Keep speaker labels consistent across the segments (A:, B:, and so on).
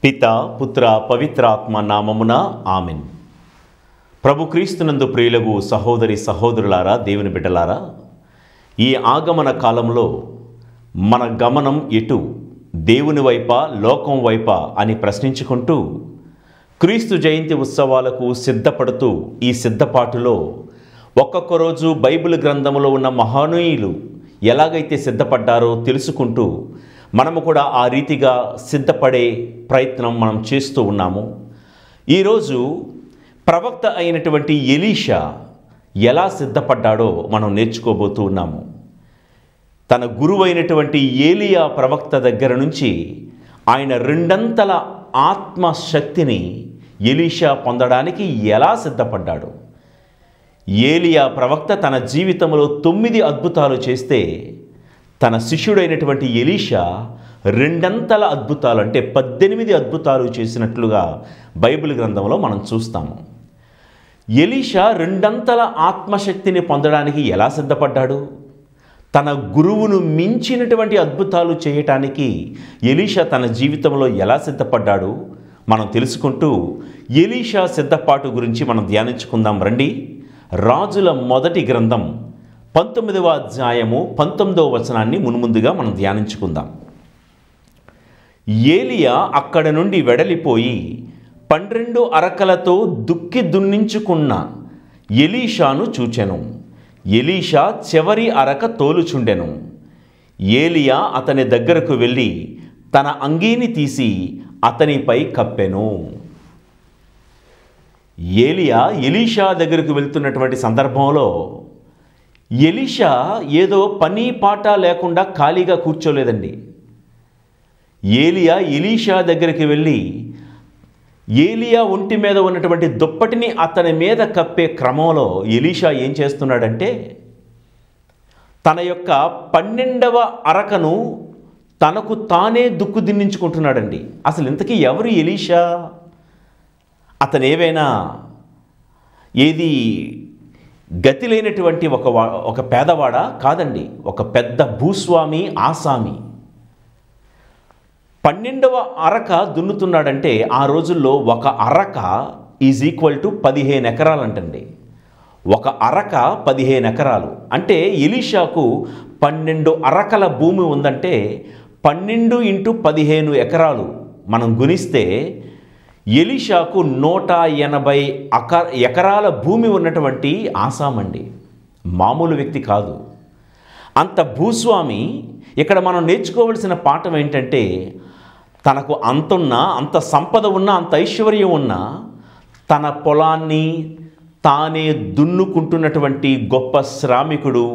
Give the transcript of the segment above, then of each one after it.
A: పిత పుత్ర పవిత్రాత్మ నామమున ఆమెన్. ప్రభు క్రీస్తునందు ప్రియులకు సహోదరి సహోదరులారా, దేవుని బిడ్డలారా, ఈ ఆగమన కాలంలో మన గమనం ఎటు, దేవుని వైపా లోకం వైపా అని ప్రశ్నించుకుంటూ క్రీస్తు జయంతి ఉత్సవాలకు సిద్ధపడుతూ ఈ సిద్ధపాటులో ఒక్కొక్క రోజు బైబిల్ గ్రంథంలో ఉన్న మహనీయులు ఎలాగైతే సిద్ధపడ్డారో తెలుసుకుంటూ మనము కూడా ఆ రీతిగా సిద్ధపడే ప్రయత్నం మనం చేస్తూ ఉన్నాము. ఈరోజు ప్రవక్త అయినటువంటి ఎలీషా ఎలా సిద్ధపడ్డాడో మనం నేర్చుకోబోతూ ఉన్నాము. తన గురువైనటువంటి ఏలియా ప్రవక్త దగ్గర నుంచి ఆయన రెండంతల ఆత్మశక్తిని ఎలీషా పొందడానికి ఎలా సిద్ధపడ్డాడు. ఏలియా ప్రవక్త తన జీవితంలో 9 అద్భుతాలు చేస్తే తన శిష్యుడైనటువంటి ఎలీషా రెండంతల అద్భుతాలు అంటే 18 అద్భుతాలు చేసినట్లుగా బైబిల్ గ్రంథంలో మనం చూస్తాము. ఎలీషా రెండంతల ఆత్మశక్తిని పొందడానికి ఎలా సిద్ధపడ్డాడు, తన గురువును మించినటువంటి అద్భుతాలు చేయటానికి ఎలీషా తన జీవితంలో ఎలా సిద్ధపడ్డాడు మనం తెలుసుకుంటూ ఎలీషా సిద్ధపాటు గురించి మనం ధ్యానించుకుందాం రండి. రాజుల మొదటి గ్రంథం 19వ అధ్యాయము 19వ వచనాన్ని మున్ముందుగా మనం ధ్యానించుకుందాం. ఏలియా అక్కడ నుండి వెడలిపోయి 12 అరకలతో దుక్కి దున్నించుకున్న ఎలీషాను చూచెను. ఎలీషా చివరి అరక తోలుచుండెను. ఏలియా అతని దగ్గరకు వెళ్ళి తన అంగీని తీసి అతనిపై కప్పెను. ఏలియా ఎలీషా దగ్గరకు వెళ్తున్నటువంటి సందర్భంలో ఎలీషా ఏదో పని పాట లేకుండా ఖాళీగా కూర్చోలేదండి. ఏలియా ఎలీషా దగ్గరికి వెళ్ళి ఏలియా ఒంటి మీద ఉన్నటువంటి దుప్పటిని అతని మీద కప్పే క్రమంలో ఎలీషా ఏం చేస్తున్నాడంటే తన యొక్క 12వ అరకను తనకు తానే దుక్కు దిన్నించుకుంటున్నాడండి. అసలు ఇంతకీ ఎవరు ఎలీషా? అతను ఏవైనా ఏది గతి లేనటువంటి ఒక పేదవాడా? కాదండి, ఒక పెద్ద భూస్వామి, ఆసామి. 12వ అరక దున్నుతున్నాడంటే ఆ రోజుల్లో ఒక అరక ఈజ్ ఈక్వల్ టు 15 ఎకరాలంటండి. ఒక అరక 15 ఎకరాలు అంటే ఎలీషాకు 12 అరకల భూమి ఉందంటే 12 × 15 ఎకరాలు మనం గుణిస్తే ఎలీషాకు 180 ఎకరాల భూమి ఉన్నటువంటి ఆసామండి, మామూలు వ్యక్తి కాదు. అంత భూస్వామి. ఇక్కడ మనం నేర్చుకోవలసిన పాఠం ఏంటంటే తనకు అంతున్నా, అంత సంపద ఉన్నా, అంత ఐశ్వర్యం ఉన్నా తన పొలాన్ని తానే దున్నుకుంటున్నటువంటి గొప్ప శ్రామికుడు,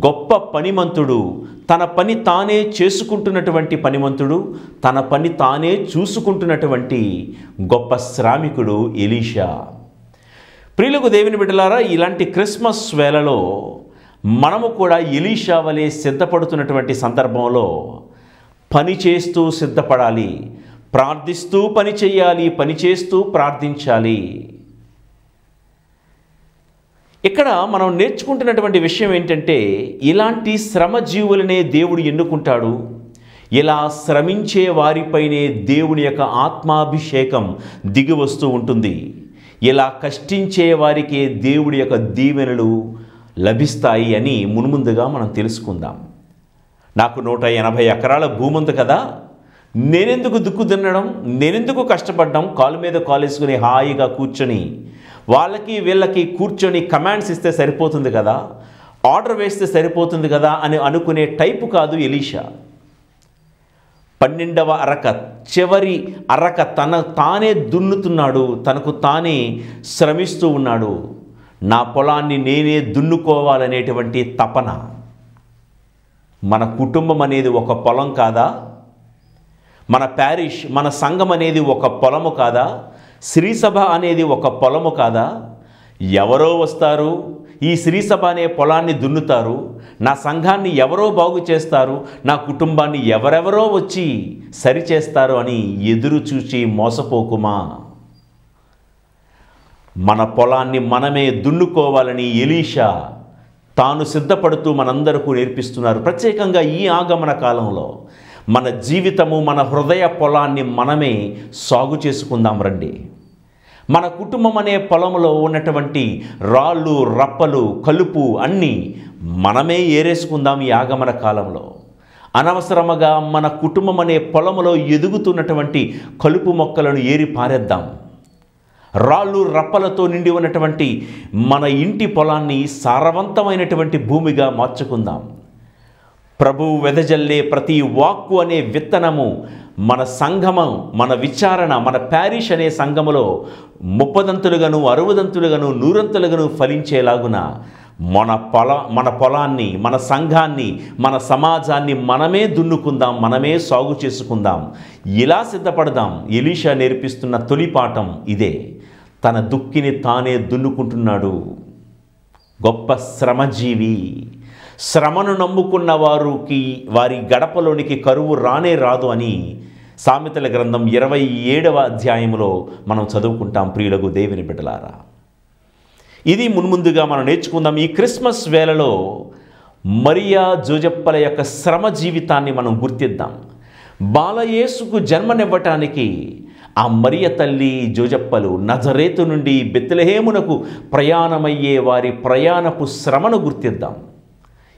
A: గొప్ప పనిమంతుడు, తన పని తానే చేసుకుంటున్నటువంటి పనిమంతుడు, తన పని తానే చూసుకుంటున్నటువంటి గొప్ప శ్రామికుడు ఎలీషా. ప్రియులకు దేవుని బిడ్డలారా, ఇలాంటి క్రిస్మస్ వేళలో మనము కూడా ఎలీషా వలె సిద్ధపడుతున్నటువంటి సందర్భంలో పని చేస్తూ సిద్ధపడాలి, ప్రార్థిస్తూ పని చేయాలి, పని చేస్తూ ప్రార్థించాలి. ఇక్కడ మనం నేర్చుకుంటున్నటువంటి విషయం ఏంటంటే ఇలాంటి శ్రమజీవులనే దేవుడు ఎన్నుకుంటాడు. ఇలా శ్రమించే వారిపైనే దేవుని యొక్క ఆత్మాభిషేకం దిగి వస్తూ ఉంటుంది. ఇలా కష్టించే వారికే దేవుడి యొక్క దీవెనలు లభిస్తాయి అని మున్ముందుగా మనం తెలుసుకుందాం. నాకు 180 ఎకరాల భూమి ఉంది కదా, నేనెందుకు దుక్కు దున్నడం, నేనెందుకు కష్టపడ్డం, కాలు మీద కాలేసుకుని హాయిగా కూర్చొని వాళ్ళకి వీళ్ళకి కూర్చొని కమాండ్స్ ఇస్తే సరిపోతుంది కదా, ఆర్డర్ వేస్తే సరిపోతుంది కదా అని అనుకునే టైపు కాదు ఎలీషా. 12వ అరక, చివరి అరక తానే దున్నుతున్నాడు, తనకు తానే శ్రమిస్తూ ఉన్నాడు. నా పొలాన్ని నేనే దున్నుకోవాలనేటువంటి తపన. మన కుటుంబం అనేది ఒక పొలం కాదా? మన ప్యారిష్, మన సంఘం అనేది ఒక పొలము కాదా? శ్రీసభ అనేది ఒక పొలము కాదా? ఎవరో వస్తారు, ఈ శ్రీసభ అనే పొలాన్ని దున్నుతారు, నా సంఘాన్ని ఎవరో బాగు చేస్తారు, నా కుటుంబాన్ని ఎవరెవరో వచ్చి సరిచేస్తారు అని ఎదురు చూచి మోసపోకుమా. మన పొలాన్ని మనమే దున్నుకోవాలని ఎలీషా తాను సిద్ధపడుతూ మనందరికీ నేర్పిస్తున్నారు. ప్రత్యేకంగా ఈ ఆగమన కాలంలో మన జీవితము, మన హృదయ పొలాన్ని మనమే సాగు చేసుకుందాం రండి. మన కుటుంబం అనే పొలంలో ఉన్నటువంటి రాళ్ళు, రప్పలు, కలుపు అన్నీ మనమే ఏరేసుకుందాం ఈ ఆగమన కాలంలో. అనవసరముగా మన కుటుంబం అనే పొలంలో ఎదుగుతున్నటువంటి కలుపు మొక్కలను ఏరి పారేద్దాం. రాళ్ళు, రప్పలతో నిండి ఉన్నటువంటి మన ఇంటి పొలాన్ని సారవంతమైనటువంటి భూమిగా మార్చుకుందాం. ప్రభువు వెదజల్లే ప్రతి వాక్కు అనే విత్తనము మన సంఘము, మన విచారణ, మన ప్యారిష్ అనే సంఘములో 30దంతులుగాను, 60దంతులుగాను, 100ంతులుగాను ఫలించేలాగున మన పొలాన్ని, మన సంఘాన్ని, మన సమాజాన్ని మనమే దున్నుకుందాం, మనమే సాగు చేసుకుందాం. ఇలా సిద్ధపడదాం. ఎలీషా నేర్పిస్తున్న తొలి పాఠం ఇదే. తన దుక్కిని తానే దున్నుకుంటున్నాడు. గొప్ప శ్రమజీవి. శ్రమను నమ్ముకున్న వారి గడపలోనికి కరువు రానే రాదు అని సామెతల గ్రంథం 27వ అధ్యాయంలో మనం చదువుకుంటాం. ప్రియులకు దేవుని బిడ్డలారా, ఇది మున్ముందుగా మనం నేర్చుకుందాం. ఈ క్రిస్మస్ వేళలో మరియా జోజప్పల యొక్క శ్రమ జీవితాన్ని మనం గుర్తిద్దాం. బాలయేసుకు జన్మనివ్వటానికి ఆ మరియ తల్లి జోజప్పలు నజరేతు నుండి బెత్లెహేమునకు ప్రయాణమయ్యే వారి ప్రయాణపు శ్రమను గుర్తిద్దాం.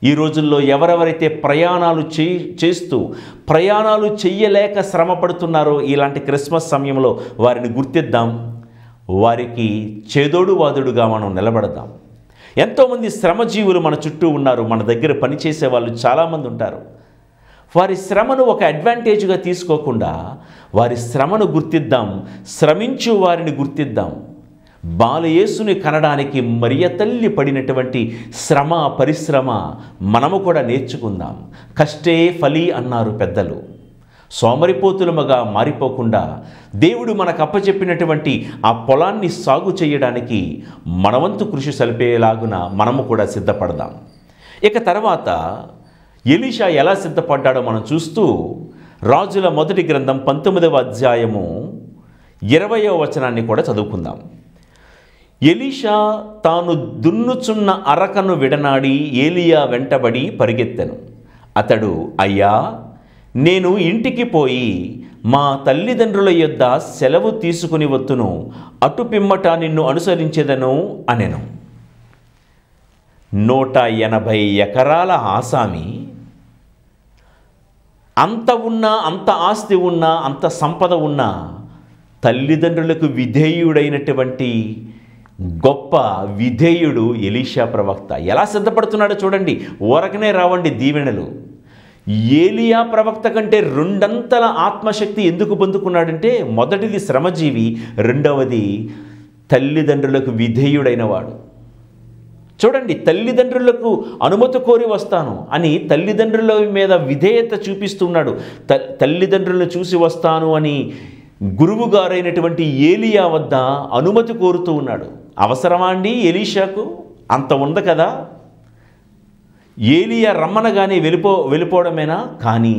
A: ఈ రోజుల్లో ఎవరెవరైతే ప్రయాణాలు చేస్తూ ప్రయాణాలు చెయ్యలేక శ్రమ పడుతున్నారో ఇలాంటి క్రిస్మస్ సమయంలో వారిని గుర్తిద్దాం. వారికి చేదోడు వాదుడుగా మనం నిలబడదాం. ఎంతోమంది శ్రమజీవులు మన చుట్టూ ఉన్నారు. మన దగ్గర పనిచేసే వాళ్ళు చాలామంది ఉంటారు. వారి శ్రమను ఒక అడ్వాంటేజ్గా తీసుకోకుండా వారి శ్రమను గుర్తిద్దాం. శ్రమించు వారిని గుర్తిద్దాం. బాలయేసుని కనడానికి మరియ తల్లి పడినటువంటి శ్రమ, పరిశ్రమ మనము కూడా నేర్చుకుందాం. కష్టే ఫలి అన్నారు పెద్దలు. సోమరిపోతులముగా మారిపోకుండా దేవుడు మనకు అప్పచెప్పినటువంటి ఆ పొలాన్ని సాగు చేయడానికి మనవంతు కృషి సలిపేలాగున మనము కూడా సిద్ధపడదాం. ఇక తర్వాత ఎలీషా ఎలా సిద్ధపడ్డాడో మనం చూస్తూ రాజుల మొదటి గ్రంథం 19వ అధ్యాయము 20వ వచనాన్ని కూడా చదువుకుందాం. ఎలీషా తాను దున్నుచున్న అరకను విడనాడి ఏలియా వెంటబడి పరిగెత్తెను. అతడు, అయ్యా, నేను ఇంటికి పోయి మా తల్లిదండ్రుల యొద్ద సెలవు తీసుకుని వత్తును, అటు పిమ్మట నిన్ను అనుసరించెదను అనెను. 180 ఎకరాల ఆసామి, అంత ఉన్నా, అంత ఆస్తి ఉన్నా, అంత సంపద ఉన్నా తల్లిదండ్రులకు విధేయుడైనటువంటి గొప్ప విధేయుడు ఎలీషా ప్రవక్త. ఎలా సిద్ధపడుతున్నాడో చూడండి. ఊరకనే రావండి దీవెనలు. ఏలియా ప్రవక్త కంటే 2 ఆత్మశక్తి ఎందుకు పొందుకున్నాడంటే, మొదటిది శ్రమజీవి, రెండవది తల్లిదండ్రులకు విధేయుడైన వాడు. చూడండి, తల్లిదండ్రులకు అనుమతి కోరి వస్తాను అని తల్లిదండ్రుల మీద విధేయత చూపిస్తున్నాడు. తల్లిదండ్రులను చూసి వస్తాను అని గురువు గారైనటువంటి ఏలియా వద్ద అనుమతి కోరుతూ ఉన్నాడు. అవసరమా అండి ఎలీషాకు? అంత ఉంది కదా. ఏలియా రమ్మనగానే వెళ్ళిపోవడమేనా? కానీ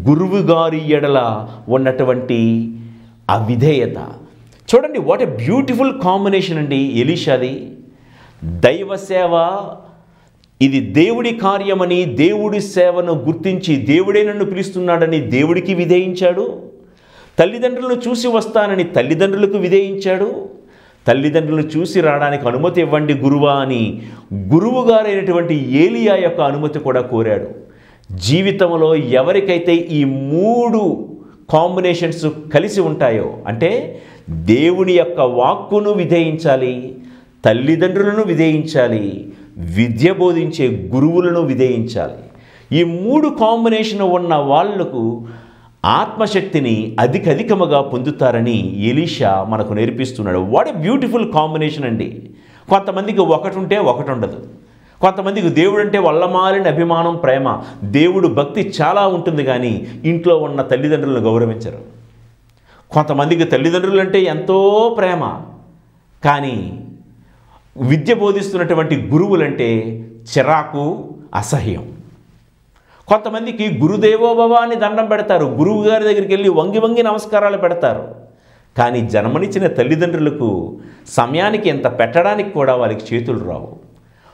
A: గురువు గారి ఎడల ఉన్నటువంటి ఆ విధేయత చూడండి. వాట్ ఎ బ్యూటిఫుల్ కాంబినేషన్ అండి ఎలీషాది. దైవ సేవ, ఇది దేవుడి కార్యమని దేవుడి సేవను గుర్తించి దేవుడే నన్ను పిలుస్తున్నాడని దేవుడికి విధేయించాడు. తల్లిదండ్రులను చూసి వస్తానని తల్లిదండ్రులకు విధేయించాడు. తల్లిదండ్రులను చూసి రావడానికి అనుమతి ఇవ్వండి గురువా అని గురువు గారైనటువంటి ఏలియా యొక్క అనుమతి కూడా కోరాడు. జీవితంలో ఎవరికైతే ఈ 3 కాంబినేషన్స్ కలిసి ఉంటాయో, అంటే దేవుని యొక్క వాక్కును విధేయించాలి, తల్లిదండ్రులను విధేయించాలి, విద్య బోధించే గురువులను విధేయించాలి. ఈ 3 కాంబినేషన్ ఉన్న వాళ్లకు ఆత్మశక్తిని అధికముగా పొందుతారని ఎలీషా మనకు నేర్పిస్తున్నాడు. వాట్ ఏ బ్యూటిఫుల్ కాంబినేషన్ అండి. కొంతమందికి ఒకటి ఉంటే ఒకటి ఉండదు. కొంతమందికి దేవుడు అంటే వల్లమాలిన అభిమానం, ప్రేమ, దేవుడు భక్తి చాలా ఉంటుంది, కానీ ఇంట్లో ఉన్న తల్లిదండ్రులను గౌరవించరు. కొంతమందికి తల్లిదండ్రులు అంటే ఎంతో ప్రేమ, కానీ విద్య బోధిస్తున్నటువంటి గురువులంటే చిరాకు, అసహ్యం. కొంతమందికి గురుదేవోభవ అని దండం పెడతారు, గురువు గారి దగ్గరికి వెళ్ళి వంగి నమస్కారాలు పెడతారు. కానీ జన్మనిచ్చిన తల్లిదండ్రులకు సమయానికి ఎంత పెట్టడానికి కూడా వాళ్ళకి చేతులు రావు.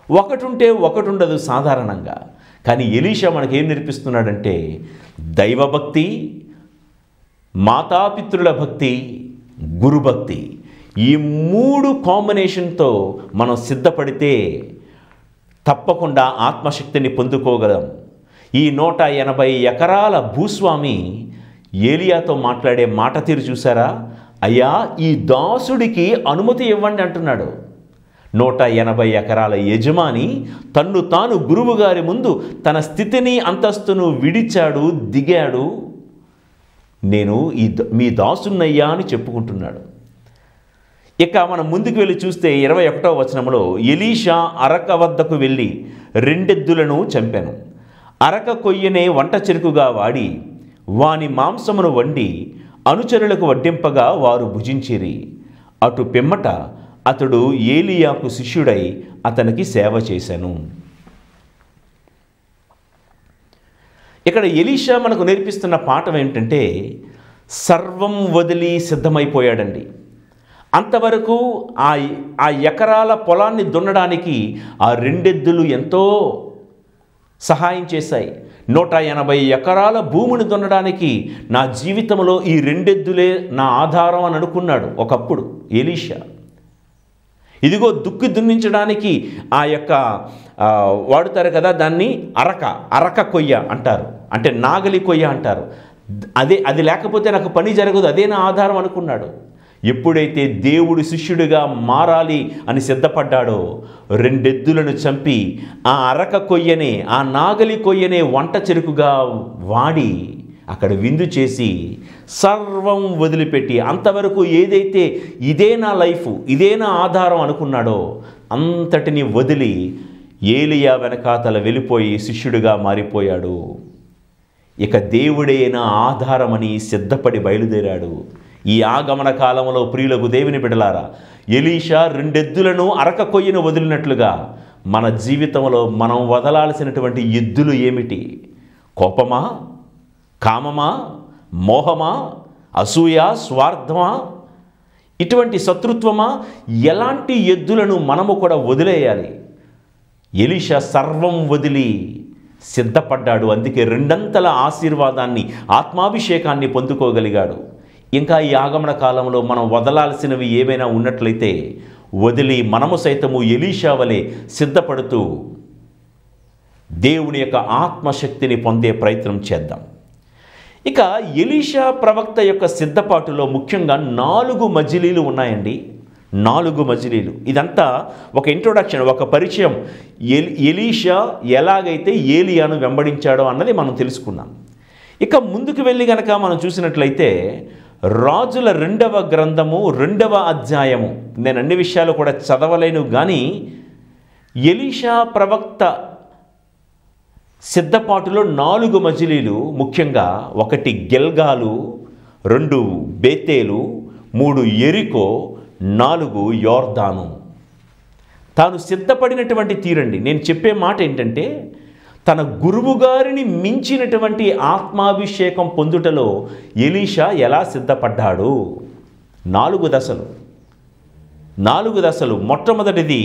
A: ఒకటి ఉంటే ఒకటి ఉండదు సాధారణంగా. కానీ ఎలీషా మనకేం నేర్పిస్తున్నాడంటే, దైవభక్తి, మాతాపితృల భక్తి, గురుభక్తి, ఈ 3 కాంబినేషన్తో మనం సిద్ధపడితే తప్పకుండా ఆత్మశక్తిని పొందుకోగలం. ఈ 180 ఎకరాల భూస్వామి ఏలియాతో మాట్లాడే మాట తీరు చూసారా? అయ్యా, ఈ దాసుడికి అనుమతి ఇవ్వండి అంటున్నాడు. 180 ఎకరాల యజమాని తన్ను తాను గురువుగారి ముందు తన స్థితిని అంతస్తును విడిచాడు, దిగాడు. నేను మీ దాసున్నయ్యా అని చెప్పుకుంటున్నాడు. ఇక మనం ముందుకు వెళ్ళి చూస్తే 21వ వచనంలో, ఎలీషా అరక వద్దకు వెళ్ళి 2 ఎద్దులను చంపెను. అరక కొయ్యనే వంట చెరుకుగా వాడి వాని మాంసమును వండి అనుచరులకు వడ్డింపగా వారు భుజించిరి. అటు పిమ్మట అతడు ఏలియాకు శిష్యుడై అతనికి సేవ చేశాను. ఇక్కడ ఎలీషా మనకు నేర్పిస్తున్న పాఠం ఏంటంటే, సర్వం వదిలి సిద్ధమైపోయాడండి. అంతవరకు ఆ ఎకరాల పొలాన్ని దున్నడానికి ఆ 2 ఎద్దులు ఎంతో సహాయం చేశాయి. 180 ఎకరాల భూమిని దున్నడానికి నా జీవితంలో ఈ 2 ఎద్దులే నా ఆధారం అని అనుకున్నాడు ఒకప్పుడు ఎలీషా. ఇదిగో దుక్కి దున్నించడానికి ఆ యొక్క వాడుతారు కదా, దాన్ని అరక కొయ్య అంటారు, అంటే నాగలి కొయ్య అంటారు. అది లేకపోతే నాకు పని జరగదు, అదే నా ఆధారం అనుకున్నాడు. ఎప్పుడైతే దేవుడు శిష్యుడిగా మారాలి అని సిద్ధపడ్డాడో 2 ఎద్దులను చంపి ఆ అరక కొయ్యనే, ఆ నాగలి కొయ్యనే వంట చెరుకుగా వాడి అక్కడ విందు చేసి సర్వం వదిలిపెట్టి, అంతవరకు ఏదైతే ఇదే నా లైఫ్, ఇదే నా ఆధారం అనుకున్నాడో అంతటిని వదిలి ఏలియా వెనకాతల వెళ్ళిపోయి శిష్యుడిగా మారిపోయాడు. ఇక దేవుడే నా ఆధారమని సిద్ధపడి బయలుదేరాడు. ఈ ఆగమన కాలంలో ప్రియులకు దేవుని బిడ్డలారా, ఎలీషా 2 ఎద్దులను అరక కొయ్యను వదిలినట్లుగా మన జీవితంలో మనం వదలాల్సినటువంటి ఎద్దులు ఏమిటి? కోపమా, కామమా, మోహమా, అసూయ, స్వార్థమా, ఇటువంటి శత్రుత్వమా? ఎలాంటి ఎద్దులను మనము కూడా వదిలేయాలి. ఎలీషా సర్వం వదిలి సిద్ధపడ్డాడు. అందుకే 2 ఆశీర్వాదాన్ని, ఆత్మాభిషేకాన్ని పొందుకోగలిగాడు. ఇంకా ఈ ఆగమన కాలంలో మనం వదలాల్సినవి ఏమైనా ఉన్నట్లయితే వదిలి మనము సైతము ఎలీషా వలె సిద్ధపడుతూ దేవుని యొక్క ఆత్మశక్తిని పొందే ప్రయత్నం చేద్దాం. ఇక ఎలీషా ప్రవక్త యొక్క సిద్ధపాటులో ముఖ్యంగా 4 మజిలీలు ఉన్నాయండి. 4 మజిలీలు. ఇదంతా ఒక ఇంట్రొడక్షన్, ఒక పరిచయం. ఎలీషా ఎలాగైతే ఏలియాను వెంబడించాడో అన్నది మనం తెలుసుకున్నాం. ఇక ముందుకు వెళ్ళి గనక మనం చూసినట్లయితే రాజుల 2వ గ్రంథము 2వ అధ్యాయము, నేను అన్ని విషయాలు కూడా చదవలేను కానీ ఎలీషా ప్రవక్త సిద్ధపాటులో 4 మజిలీలు ముఖ్యంగా 1 గిల్గాలు, 2 బేతేలు, 3 ఎరికో, 4 యోర్దాను. తాను సిద్ధపడినటువంటి తీరండి. నేను చెప్పే మాట ఏంటంటే, తన గురువుగారిని మించినటువంటి ఆత్మాభిషేకం పొందుటలో ఎలీషా ఎలా సిద్ధపడ్డాడు? 4 దశలు. 4 దశలు. మొట్టమొదటిది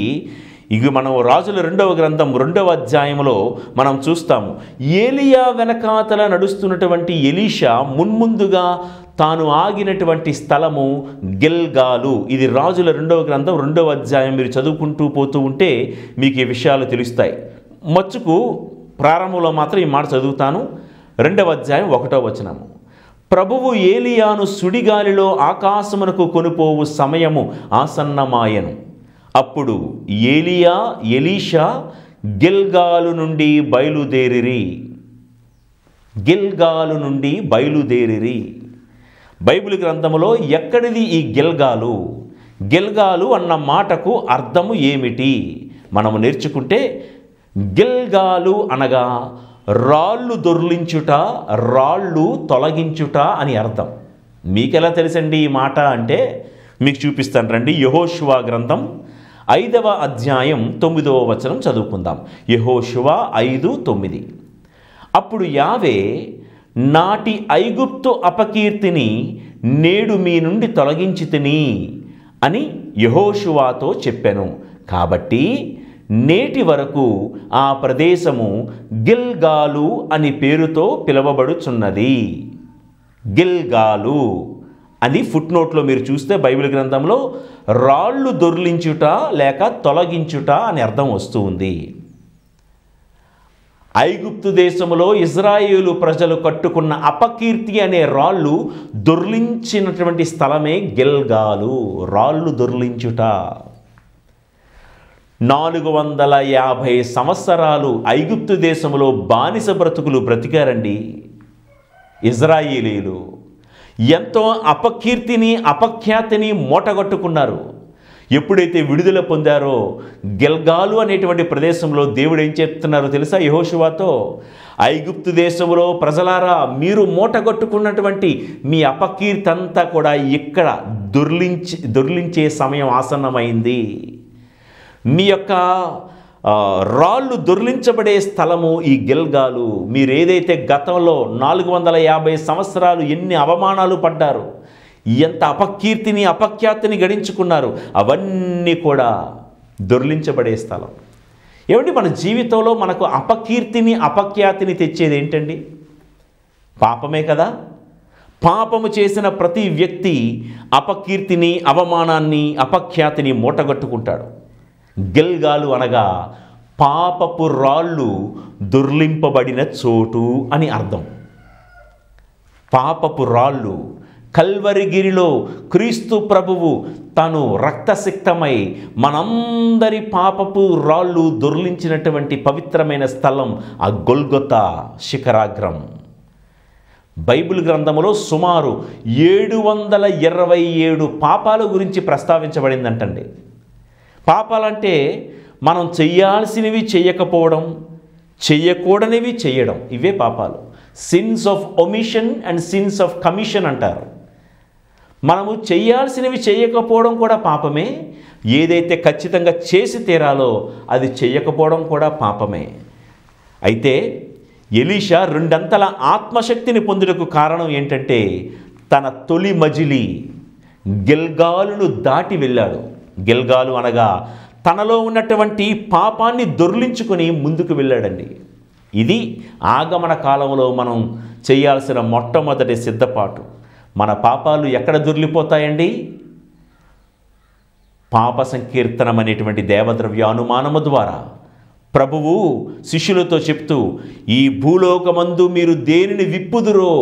A: ఇవి మనం రాజుల 2వ గ్రంథం 2వ అధ్యాయంలో మనం చూస్తాము. ఏలియా వెనకాతల నడుస్తున్నటువంటి ఎలీషా మున్ముందుగా తాను ఆగినటువంటి స్థలము గిల్గాలు. ఇది రాజుల 2వ గ్రంథం 2వ అధ్యాయం. మీరు చదువుకుంటూ పోతూ ఉంటే మీకు ఈ విషయాలు తెలుస్తాయి. మచ్చుకు ప్రారంభంలో మాత్రం ఈ మాట చదువుతాను. 2వ అధ్యాయం 1వ వచనము. ప్రభువు ఏలియాను సుడిగాలిలో ఆకాశమునకు కొనుపోవు సమయము ఆసన్నమాయను. అప్పుడు ఏలియా, ఎలీషా గిల్గాలు నుండి బయలుదేరిరి. గిల్గాలు నుండి బయలుదేరిరి. బైబిల్ గ్రంథములో ఎక్కడిది ఈ గిల్గాలు? గిల్గాలు అన్న మాటకు అర్థము ఏమిటి మనము నేర్చుకుంటే, గిల్గాలు అనగా రాళ్ళు దొర్లించుట, రాళ్ళు తొలగించుట అని అర్థం. మీకెలా తెలుసండి ఈ మాట అంటే మీకు చూపిస్తాను రండి. యెహోషువ గ్రంథం 5వ అధ్యాయం 9వ వచనం చదువుకుందాం. యెహోషువ 5:9. అప్పుడు యావే, నాటి ఐగుప్తు అపకీర్తిని నేడు మీ నుండి తొలగించితిని అని యెహోషువతో చెప్పెను. కాబట్టి నేటి వరకు ఆ ప్రదేశము గిల్గాలు అని పేరుతో పిలువబడుచున్నది. గిల్గాలు అని ఫుట్నోట్లో మీరు చూస్తే బైబిల్ గ్రంథంలో రాళ్ళు దొర్లించుట లేక తొలగించుట అని అర్థం వస్తూ ఉంది. ఐగుప్తు దేశంలో ఇజ్రాయేలు ప్రజలు కట్టుకున్న అపకీర్తి అనే రాళ్ళు దొర్లించినటువంటి స్థలమే గిల్గాలు, రాళ్ళు దొర్లించుట. 450 సంవత్సరాలు ఐగుప్తు దేశంలో బానిస బ్రతుకులు బ్రతికారండి ఇజ్రాయేలీలు. ఎంతో అపకీర్తిని అపఖ్యాతిని మూటగట్టుకున్నారు. ఎప్పుడైతే విడుదల పొందారో గిల్గాలు అనేటువంటి ప్రదేశంలో దేవుడు ఏం చెప్తున్నారో తెలుసా? యెహోషువతో, ఐగుప్తు దేశంలో ప్రజలారా, మీరు మూటగట్టుకున్నటువంటి మీ అపకీర్తి అంతా కూడా ఇక్కడ దొర్లించే సమయం ఆసన్నమైంది. మీ యొక్క రాళ్ళు దొర్లించబడే స్థలము ఈ గిల్గాలు. మీరు ఏదైతే గతంలో 450 సంవత్సరాలు ఎన్ని అవమానాలు పడ్డారు, ఎంత అపకీర్తిని అపఖ్యాతిని గడించుకున్నారు, అవన్నీ కూడా దొర్లించబడే స్థలం. ఏమండి, మన జీవితంలో మనకు అపకీర్తిని అపఖ్యాతిని తెచ్చేది ఏంటండి? పాపమే కదా. పాపము చేసిన ప్రతి వ్యక్తి అపకీర్తిని అవమానాన్ని అపఖ్యాతిని మూటగట్టుకుంటాడు. గిల్గాలు అనగా పాపపు రాళ్ళు దొర్లింపబడిన చోటు అని అర్థం. పాపపు రాళ్ళు. కల్వరిగిరిలో క్రీస్తు ప్రభువు తను రక్తసిక్తమై మనందరి పాపపు రాళ్ళు దొర్లించినటువంటి పవిత్రమైన స్థలం ఆ గొల్గొతా శిఖరాగ్రం. బైబిల్ గ్రంథములో సుమారు 727 పాపాల గురించి ప్రస్తావించబడిందంటండి. పాపాలంటే మనం చెయ్యాల్సినవి చెయ్యకపోవడం, చెయ్యకూడనివి చెయ్యడం, ఇవే పాపాలు. Since of omission and since of commission అంటారు. మనము చెయ్యాల్సినవి చెయ్యకపోవడం కూడా పాపమే, ఏదైతే ఖచ్చితంగా చేసి తీరాలో అది చెయ్యకపోవడం కూడా పాపమే. అయితే ఎలీషా 2 అంతల ఆత్మశక్తిని పొందుటకు కారణం ఏంటంటే తన తొలి మజిలీ గిల్గాలును దాటి వెళ్ళాడు. గిల్గాలు అనగా తనలో ఉన్నటువంటి పాపాన్ని దొర్లించుకొని ముందుకు వెళ్ళాడండి. ఇది ఆగమన కాలంలో మనం చేయాల్సిన మొట్టమొదటి సిద్ధపాటు. మన పాపాలు ఎక్కడ దొర్లిపోతాయండి? పాప సంకీర్తనం అనేటువంటి దేవద్రవ్యానుమానము ద్వారా ప్రభువు శిష్యులతో చెప్తూ, ఈ భూలోకమందు మీరు దేనిని విప్పుదురో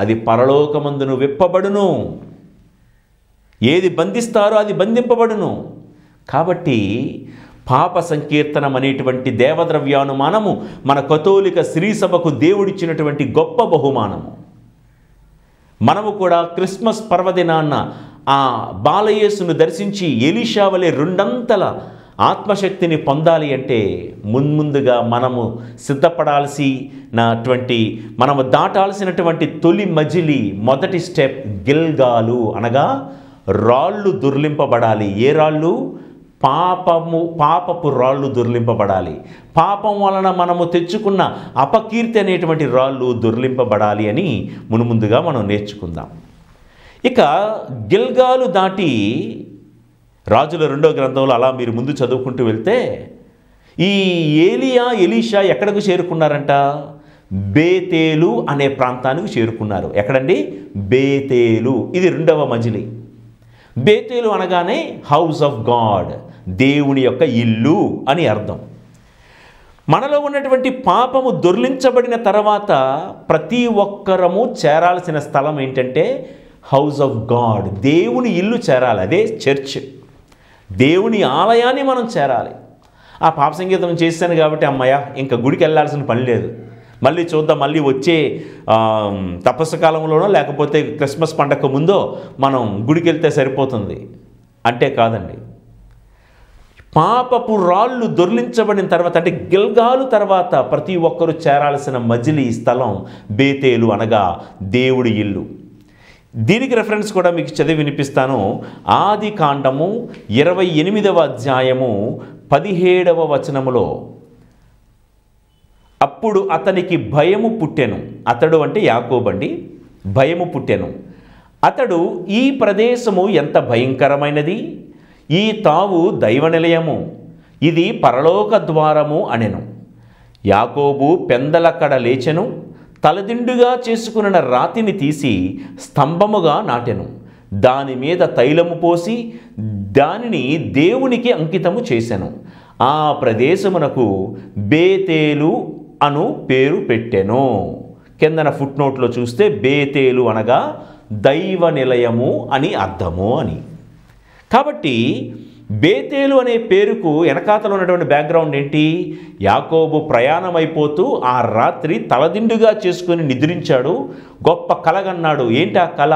A: అది పరలోకమందును విప్పబడును, ఏది బంధిస్తారో అది బంధింపబడును. కాబట్టి పాప సంకీర్తనం అనేటువంటి దేవద్రవ్యానుమానము మన కథోలిక శ్రీసభకు దేవుడిచ్చినటువంటి గొప్ప బహుమానము. మనము కూడా క్రిస్మస్ పర్వదినాన్న ఆ బాలయేసును దర్శించి ఎలీషా వలె 2 అంతల ఆత్మశక్తిని పొందాలి అంటే ముందుగా మనము సిద్ధపడాల్సినటువంటి, మనము దాటాల్సినటువంటి తొలి మజిలీ, మొదటి స్టెప్ గిల్గాలు అనగా రాళ్ళు దొర్లింపబడాలి. ఏ రాళ్ళు? పాపపు రాళ్ళు దొర్లింపబడాలి. పాపం వలన మనము తెచ్చుకున్న అపకీర్తి అనేటువంటి రాళ్ళు దొర్లింపబడాలి అని ముందుగా మనం నేర్చుకుందాం. ఇక గిల్గాలు దాటి రాజుల 2వ గ్రంథంలో అలా మీరు ముందు చదువుకుంటూ వెళ్తే ఈ ఎలీషా ఎక్కడకు చేరుకున్నారంట? బేతేలు అనే ప్రాంతానికి చేరుకున్నారు. ఎక్కడండి? బేతేలు. ఇది 2వ మజిలీ. బేతేలు అనగానే హౌస్ ఆఫ్ గాడ్, దేవుని యొక్క ఇల్లు అని అర్థం. మనలో ఉన్నటువంటి పాపము దొర్లించబడిన తర్వాత ప్రతి ఒక్కరము చేరాల్సిన స్థలం ఏంటంటే హౌస్ ఆఫ్ గాడ్, దేవుని ఇల్లు చేరాలి. అదే చర్చ్, దేవుని ఆలయాన్ని మనం చేరాలి. ఆ పాప సంగీతం చేశాను కాబట్టి అమ్మయ్య ఇంకా గుడికి వెళ్ళాల్సిన పని లేదు, మళ్ళీ చూద్దాం, మళ్ళీ వచ్చే తపస్సు కాలంలోనో లేకపోతే క్రిస్మస్ పండగకు ముందో మనం గుడికి వెళ్తే సరిపోతుంది అంటే కాదండి. పాపపు రాళ్ళు దొర్లించబడిన తర్వాత అంటే గిల్గాలు తర్వాత ప్రతి ఒక్కరూ చేరాల్సిన మజిలీ స్థలం బేతేలు అనగా దేవుడి ఇల్లు. దీనికి రెఫరెన్స్ కూడా మీకు చదివి వినిపిస్తాను. ఆది కాండము 28వ అధ్యాయము 17వ వచనములో, అప్పుడు అతనికి భయము పుట్టెను. అతడు అంటే యాకోబండి. భయము పుట్టెను. అతడు, ఈ ప్రదేశము ఎంత భయంకరమైనది, ఈ తావు దైవ నిలయము, ఇది పరలోక ద్వారము అనెను. యాకోబు పెందలక్కడ లేచెను, తలదిండుగా చేసుకున్న రాతిని తీసి స్తంభముగా నాటెను, దాని మీద తైలము పోసి దానిని దేవునికి అంకితము చేసెను. ఆ ప్రదేశమునకు బేతేలు అను పేరు పెట్టెను. కిందన ఫుట్నోట్లో చూస్తే బేతేలు అనగా దైవ నిలయము అని అర్థము అని. కాబట్టి బేతేలు అనే పేరుకు వెనకాతలో ఉన్నటువంటి బ్యాక్గ్రౌండ్ ఏంటి? యాకోబు ప్రయాణం అయిపోతూ ఆ రాత్రి తలదిండుగా చేసుకొని నిద్రించాడు, గొప్ప కలగన్నాడు. ఏంటి ఆ కళ?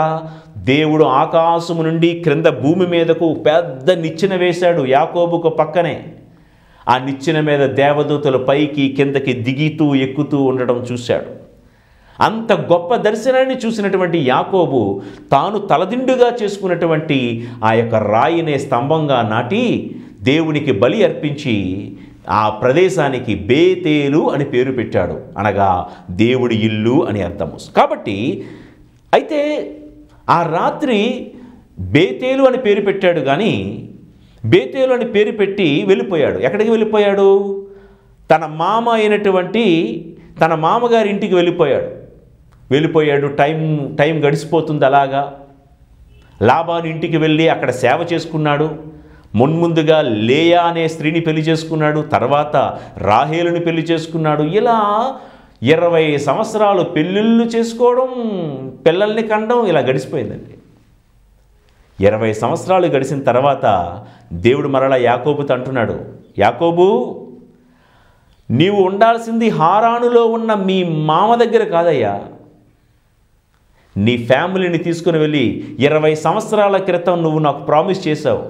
A: దేవుడు ఆకాశము నుండి క్రింద భూమి మీదకు పెద్ద నిచ్చెన వేశాడు యాకోబుకు పక్కనే. ఆ నిచ్చెన మీద దేవదూతలు పైకి కిందకి దిగుతూ ఎక్కుతూ ఉండడం చూశాడు. అంత గొప్ప దర్శనాన్ని చూసినటువంటి యాకోబు తాను తలదిండుగా చేసుకున్నటువంటి ఆ యొక్క రాయినే స్తంభంగా నాటి దేవునికి బలి అర్పించి ఆ ప్రదేశానికి బేతేలు అని పేరు పెట్టాడు, అనగా దేవుడి ఇల్లు అని అర్థము. కాబట్టి అయితే ఆ రాత్రి బేతేలు అని పేరు పెట్టాడు, కానీ బేతేలు అని పేరు పెట్టి వెళ్ళిపోయాడు. ఎక్కడికి వెళ్ళిపోయాడు? తన మామ అయినటువంటి తన మామగారి ఇంటికి వెళ్ళిపోయాడు. టైం గడిచిపోతుంది. అలాగా లాబాను ఇంటికి వెళ్ళి అక్కడ సేవ చేసుకున్నాడు. మున్ముందుగా లేయా అనే స్త్రీని పెళ్లి చేసుకున్నాడు, తర్వాత రాహేలుని పెళ్లి చేసుకున్నాడు. ఇలా 20 సంవత్సరాలు పెళ్ళిళ్ళు చేసుకోవడం, పిల్లల్ని కండం, ఇలా గడిచిపోయిందండి. 20 సంవత్సరాలు గడిచిన తర్వాత దేవుడు మరలా యాకోబుతో అంటున్నాడు, యాకోబు, నీవు ఉండాల్సింది హారానులో ఉన్న మీ మామ దగ్గర కాదయ్యా. నీ ఫ్యామిలీని తీసుకుని వెళ్ళి 20 సంవత్సరాల క్రితం నువ్వు నాకు ప్రామిస్ చేశావు,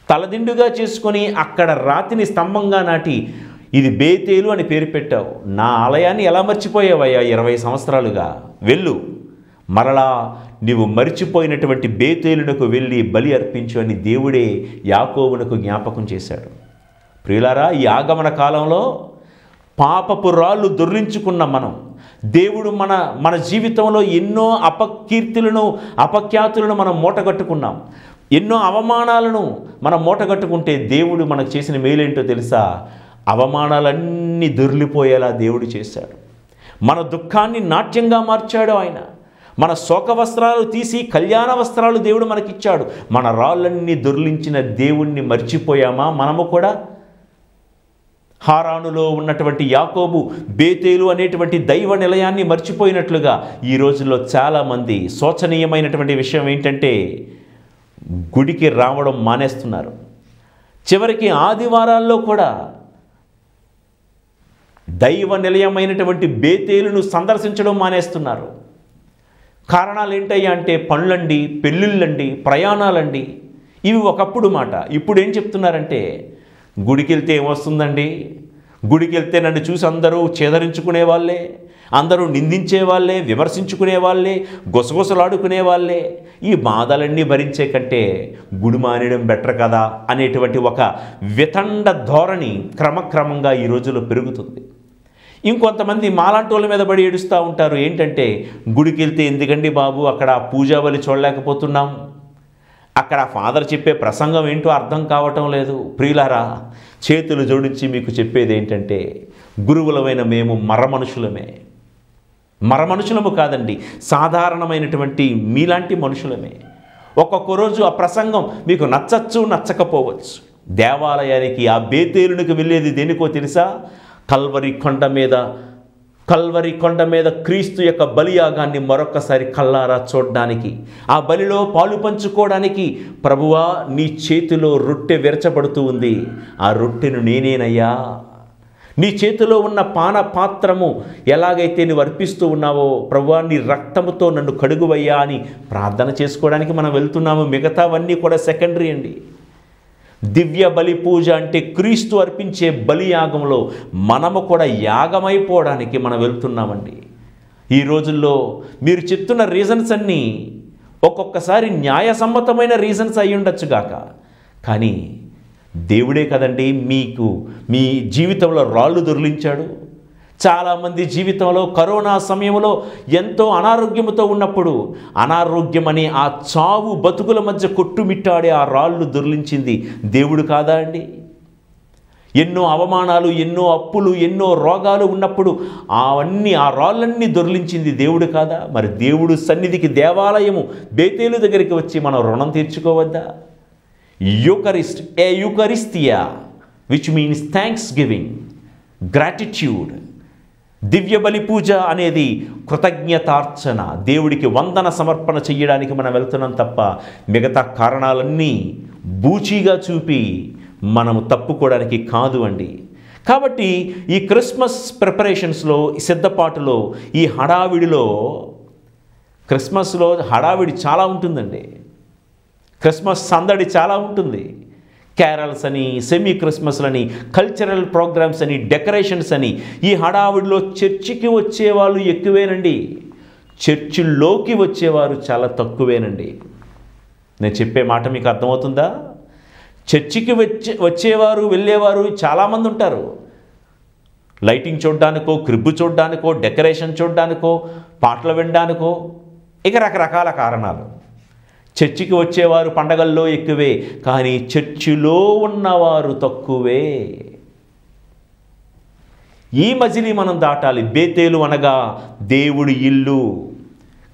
A: తలదిండుగా చేసుకొని అక్కడ రాతిని స్తంభంగా నాటి ఇది బేతేలు అని పేరు పెట్టావు. నా ఆలయాన్ని ఎలా మర్చిపోయావయ్యా 20 సంవత్సరాలుగా? వెళ్ళు, మరలా నీవు మర్చిపోయినటువంటి బేతేలునకు వెళ్ళి బలి అర్పించు అని దేవుడే యాకోబునకు జ్ఞాపకం చేశాడు. ప్రియులారా, ఈ ఆగమన కాలంలో పాపపు రాళ్ళు దొర్లించుకున్న మనం, దేవుడు మన జీవితంలో ఎన్నో అపఖ్యాతులను మనం మూటగట్టుకున్నాం, ఎన్నో అవమానాలను మనం మూటగట్టుకుంటే దేవుడు మనకు చేసిన మేలేంటో తెలుసా? అవమానాలన్నీ దొర్లిపోయేలా దేవుడు చేశాడు. మన దుఃఖాన్ని నాట్యంగా మార్చాడు ఆయన. మన శోక వస్త్రాలు తీసి కళ్యాణ వస్త్రాలు దేవుడు మనకిచ్చాడు. మన రాళ్ళన్నీ దొర్లించిన దేవుణ్ణి మర్చిపోయామా మనము కూడా? హారానులో ఉన్నటువంటి యాకోబు బేతేలు అనేటువంటి దైవ నిలయాన్ని మర్చిపోయినట్లుగా ఈ రోజుల్లో చాలామంది శోచనీయమైనటువంటి విషయం ఏంటంటే గుడికి రావడం మానేస్తున్నారు. చివరికి ఆదివారాల్లో కూడా దైవ నిలయమైనటువంటి బేతేలును సందర్శించడం మానేస్తున్నారు. కారణాలు ఏంటయ్యా అంటే పనులండి, పెళ్ళిళ్ళండి, ప్రయాణాలండి. ఇవి ఒకప్పుడు మాట. ఇప్పుడు ఏం చెప్తున్నారంటే గుడికి వెళ్తే ఏమొస్తుందండి? గుడికి వెళ్తే నన్ను చూసి అందరూ చేదరించుకునే వాళ్ళే, అందరూ నిందించే వాళ్ళే, విమర్శించుకునే వాళ్ళే, గుసగుసలాడుకునే వాళ్ళే. ఈ బాధలన్నీ భరించే కంటే గుడి మానేయడం బెటర్ కదా అనేటువంటి ఒక వితండ ధోరణి క్రమక్రమంగా ఈ రోజుల్లో పెరుగుతుంది. ఇంకొంతమంది మాలాంటి వాళ్ళ మీద పడి ఏడుస్తూ ఉంటారు. ఏంటంటే గుడికి వెళ్తే ఎందుకండి బాబు అక్కడ పూజా బలి చూడలేకపోతున్నాం, అక్కడ ఫాదర్ చెప్పే ప్రసంగం ఏంటో అర్థం కావటం లేదు. ప్రియులారా, చేతులు జోడించి మీకు చెప్పేది ఏంటంటే గురువులమైన మేము మరమనుషులము కాదండి, సాధారణమైనటువంటి మీలాంటి మనుషులమే. ఒక్కొక్క రోజు ఆ ప్రసంగం మీకు నచ్చచ్చు, నచ్చకపోవచ్చు. దేవాలయానికి ఆ బేతేలునికి వెళ్ళేది దేనికో తెలుసా? కల్వరి కొండ మీద క్రీస్తు యొక్క బలియాగాన్ని మరొక్కసారి కళ్ళారా చూడడానికి, ఆ బలిలో పాలు పంచుకోవడానికి. ప్రభువా, నీ చేతిలో రొట్టె విరచబడుతూ ఉంది, ఆ రొట్టెను నేనేనయ్యా. నీ చేతిలో ఉన్న పాన పాత్రము ఎలాగైతే నువ్వు అర్పిస్తూ ఉన్నావో, ప్రభువా నీ రక్తముతో నన్ను కడుగువయ్యా అని ప్రార్థన చేసుకోవడానికి మనం వెళ్తున్నాము. మిగతావన్నీ కూడా సెకండరీ అండి. దివ్య బలి పూజ అంటే క్రీస్తు అర్పించే బలియాగంలో మనము కూడా యాగమైపోవడానికి మనం వెళ్తున్నామండి. ఈ రోజుల్లో మీరు చెప్తున్న రీజన్స్ అన్నీ ఒక్కొక్కసారి న్యాయసమ్మతమైన రీజన్స్ అయి ఉండొచ్చుగాక, కానీ దేవుడే కదండి మీకు మీ జీవితంలో రాళ్ళు దొర్లించాడు. చాలామంది జీవితంలో కరోనా సమయంలో ఎంతో అనారోగ్యంతో ఉన్నప్పుడు అనారోగ్యమని ఆ చావు బతుకుల మధ్య కొట్టుమిట్టాడే ఆ రాళ్ళు దొర్లించింది దేవుడు కాదా అండి? ఎన్నో అవమానాలు, ఎన్నో అప్పులు, ఎన్నో రోగాలు ఉన్నప్పుడు ఆ రాళ్ళన్నీ దొర్లించింది దేవుడు కాదా? మరి దేవుడు సన్నిధికి దేవాలయము బేతేలు దగ్గరికి వచ్చి మనం రుణం తీర్చుకోవద్దా? Eucharistia which means thanksgiving, gratitude. దివ్య బలి పూజ అనేది కృతజ్ఞతార్చన, దేవుడికి వందన సమర్పణ చెయ్యడానికి మనం వెళ్తున్నాం తప్ప మిగతా కారణాలన్నీ బూచీగా చూపి మనము తప్పుకోవడానికి కాదు అండి. కాబట్టి ఈ క్రిస్మస్ ప్రిపరేషన్స్లో, సిద్ధపాటులో, ఈ హడావిడిలో, క్రిస్మస్లో హడావిడి చాలా ఉంటుందండి. క్రిస్మస్ సందడి చాలా ఉంటుంది. క్యారల్స్ అని, సెమీ క్రిస్మస్లని, కల్చరల్ ప్రోగ్రామ్స్ అని, డెకరేషన్స్ అని, ఈ హడావిడిలో చర్చికి వచ్చేవాళ్ళు ఎక్కువేనండి, చర్చిల్లోకి వచ్చేవారు చాలా తక్కువేనండి. నేను చెప్పే మాట మీకు అర్థమవుతుందా? చర్చికి వచ్చేవారు, వెళ్ళేవారు చాలామంది ఉంటారు. లైటింగ్ చూడడానికో, క్రిబ్బు చూడడానికో, డెకరేషన్ చూడడానికో, పాటలు వినడానికో, ఇక రకరకాల కారణాలు. చర్చికి వచ్చేవారు పండగల్లో ఎక్కువే, కానీ చర్చిలో ఉన్నవారు తక్కువే. ఈ మజిలీ మనం దాటాలి. బేతేలు అనగా దేవుడి ఇల్లు.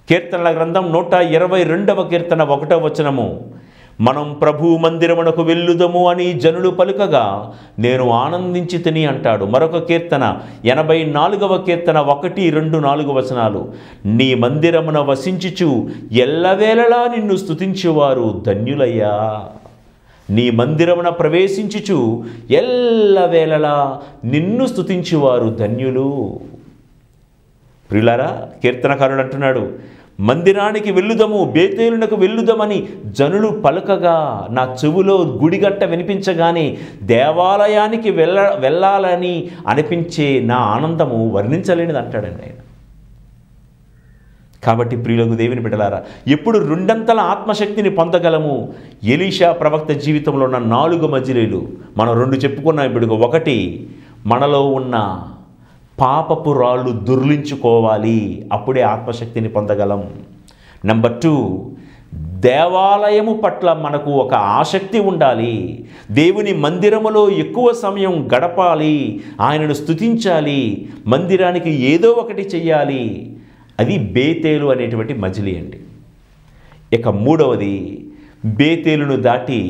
A: కీర్తనల గ్రంథం 122వ కీర్తన 1వ వచనము, మనం ప్రభు మందిరమునకు వెళ్ళుదము అని జనులు పలుకగా నేను ఆనందించి తిని అంటాడు. మరొక కీర్తన 84వ కీర్తన 1, 2, 4 వచనాలు, నీ మందిరమున వసించుచు ఎల్లవేళలా నిన్ను స్తుతించువారు ధన్యులయ్యా. నీ మందిరమున ప్రవేశించుచు ఎల్లవేళలా నిన్ను స్తుతించువారు ధన్యులు. ప్రియులారా, కీర్తనకారుడు అంటున్నాడు, మందిరానికి వెళ్ళుదము, బేతేలునకు వెళ్ళుదమని జనులు పలుకగా, నా చెవులో గుడిగట్ట వినిపించగానే దేవాలయానికి వెళ్ళాలని అనిపించే నా ఆనందము వర్ణించలేనిది అంటాడండి ఆయన. కాబట్టి ప్రియులకు దేవుని బిడ్డలారా, ఎప్పుడు రెండంతల ఆత్మశక్తిని పొందగలము? ఎలీషా ప్రవక్త జీవితంలో ఉన్న 4 మజిలీలు మనం 2 చెప్పుకున్నాం. ఇప్పుడు 1, మనలో ఉన్న పాపపు రాళ్ళు దుర్లించుకోవాలి, అప్పుడే ఆత్మశక్తిని పొందగలం. నెంబర్ 2, దేవాలయము పట్ల మనకు ఒక ఆసక్తి ఉండాలి. దేవుని మందిరములో ఎక్కువ సమయం గడపాలి, ఆయనను స్తుతించాలి, మందిరానికి ఏదో ఒకటి చెయ్యాలి. అది బేతేలు అనేటువంటి మజిలీ అండి. ఇక 3వది, బేతేలును దాటి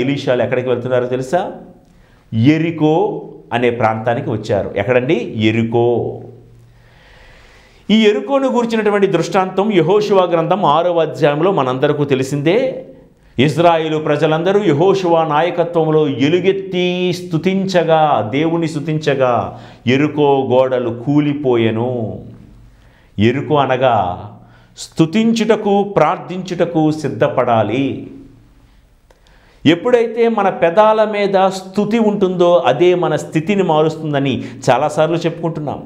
A: ఎలీషాలు ఎక్కడికి వెళ్తున్నారో తెలుసా? యెరికో అనే ప్రాంతానికి వచ్చారు. ఎక్కడండి? యెరికో. ఈ యెరికోను గురించినటువంటి దృష్టాంతం యెహోషువ గ్రంథం 6వ అధ్యాయంలో మనందరికీ తెలిసిందే. ఇజ్రాయేలు ప్రజలందరూ యెహోషువ నాయకత్వంలో ఎలుగెత్తి స్తుతించగా, దేవుని స్తుతించగా యెరికో గోడలు కూలిపోయెను. యెరికో అనగా స్తుతించుటకు, ప్రార్థించుటకు సిద్ధపడాలి. ఎప్పుడైతే మన పెదాల మీద స్తుతి ఉంటుందో అదే మన స్థితిని మారుస్తుందని చాలాసార్లు చెప్పుకుంటున్నాం.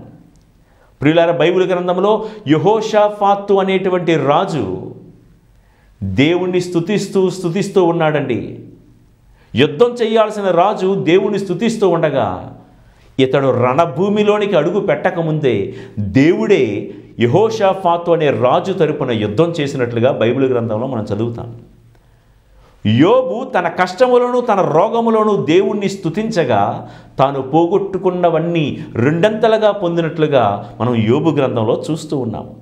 A: ప్రియులారా, బైబిల్ గ్రంథంలో యెహోషాఫాతు అనేటువంటి రాజు దేవుణ్ణి స్తుతిస్తూ ఉన్నాడండి. యుద్ధం చేయాల్సిన రాజు దేవుణ్ణి స్తుతిస్తూ ఉండగా, ఇతడు రణభూమిలోనికి అడుగు పెట్టకముందే దేవుడే యెహోషాఫాతు అనే రాజు తరపున యుద్ధం చేసినట్లుగా బైబిల్ గ్రంథంలో మనం చదువుతాం. యోబు తన కష్టములను, తన రోగములను దేవుణ్ణి స్తుతించగా తాను పోగొట్టుకున్నవన్నీ రెండంతలుగా పొందినట్లుగా మనం యోబు గ్రంథంలో చూస్తూ ఉన్నాము.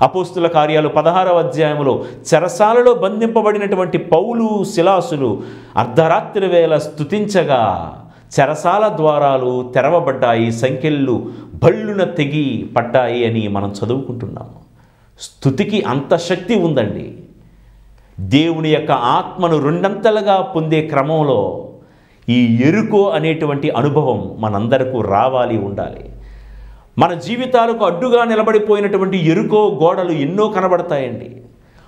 A: అపోస్తుల కార్యాలు 16వ అధ్యాయంలో చెరసాలలో బంధింపబడినటువంటి పౌలు, సిలాసులు అర్ధరాత్రి వేళ స్తుతించగా చెరసాల ద్వారాలు తెరవబడ్డాయి, సంఖ్యలు భళ్ళున తెగి పడ్డాయి అని మనం చదువుకుంటున్నాము. స్తుతికి అంత శక్తి ఉందండి. దేవుని యొక్క ఆత్మను రెండంతలుగా పొందే క్రమంలో ఈ యెరికో అనేటువంటి అనుభవం మనందరికీ రావాలి, ఉండాలి. మన జీవితాలకు అడ్డుగా నిలబడిపోయినటువంటి యెరికో గోడలు ఎన్నో కనబడతాయండి.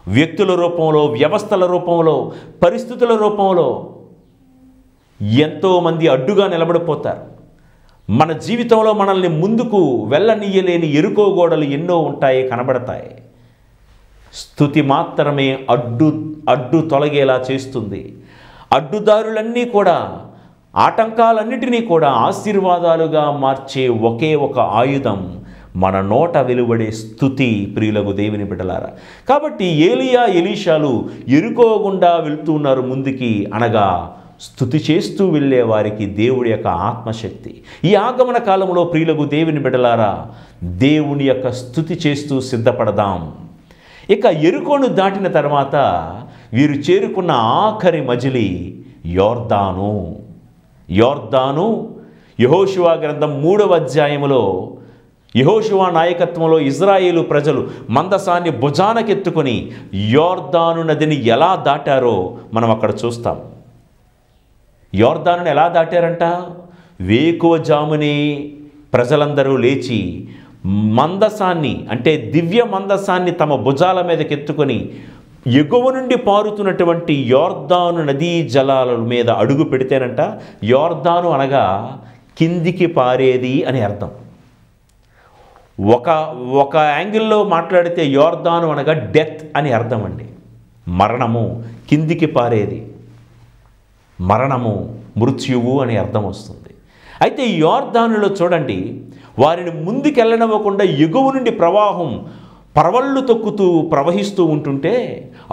A: వ్యక్తుల రూపంలో, వ్యవస్థల రూపంలో, పరిస్థితుల రూపంలో ఎంతోమంది అడ్డుగా నిలబడిపోతారు. మన జీవితంలో మనల్ని ముందుకు వెళ్ళనీయలేని యెరికో గోడలు ఎన్నో ఉంటాయి, కనబడతాయి. స్తుతి మాత్రమే అడ్డు తొలగేలా చేస్తుంది. అడ్డుదారులన్నీ కూడా, ఆటంకాలన్నిటినీ కూడా ఆశీర్వాదాలుగా మార్చే ఒకే ఒక ఆయుధం మన నోట వెలువడే స్తుతి. ప్రియులకు దేవుని బిడ్డలారా, కాబట్టి ఎలీషాలు యెరికో గుండా వెళ్తూ ఉన్నారు ముందుకి, అనగా స్తుతి చేస్తూ వెళ్ళే వారికి దేవుడి యొక్క ఆత్మశక్తి. ఈ ఆగమన కాలంలో ప్రియులకు దేవుని బిడ్డలారా, దేవుని యొక్క స్తుతి చేస్తూ సిద్ధపడదాం. ఇక యెరికోను దాటిన తర్వాత వీరు చేరుకున్న ఆఖరి మజిలీ యోర్దాను. యోర్దాను యెహోషువ గ్రంథం 3వ అధ్యాయములో యెహోషువ నాయకత్వంలో ఇజ్రాయేలు ప్రజలు మందసాన్ని భుజానకెత్తుకొని యోర్దాను నదిని ఎలా దాటారో మనం అక్కడ చూస్తాం. యోర్దానుని ఎలా దాటారంట? వేకువజామునే ప్రజలందరూ లేచి మందసాన్ని, అంటే దివ్య మందసాన్ని తమ భుజాల మీదకి ఎత్తుకొని ఎగువ నుండి పారుతున్నటువంటి యోర్దాను నదీ జలాల మీద అడుగు పెడితేనంట, యోర్దాను అనగా కిందికి పారేది అని అర్థం. ఒక యాంగిల్లో మాట్లాడితే యోర్దాను అనగా డెత్ అని అర్థం అండి. మరణము, కిందికి పారేది, మరణము, మృత్యువు అని అర్థం వస్తుంది. అయితే ఈ యోర్దానులో చూడండి, వారిని ముందుకెళ్ళనివ్వకుండా ఎగువ నుండి ప్రవాహం పరవళ్ళు తొక్కుతూ ప్రవహిస్తూ ఉంటుంటే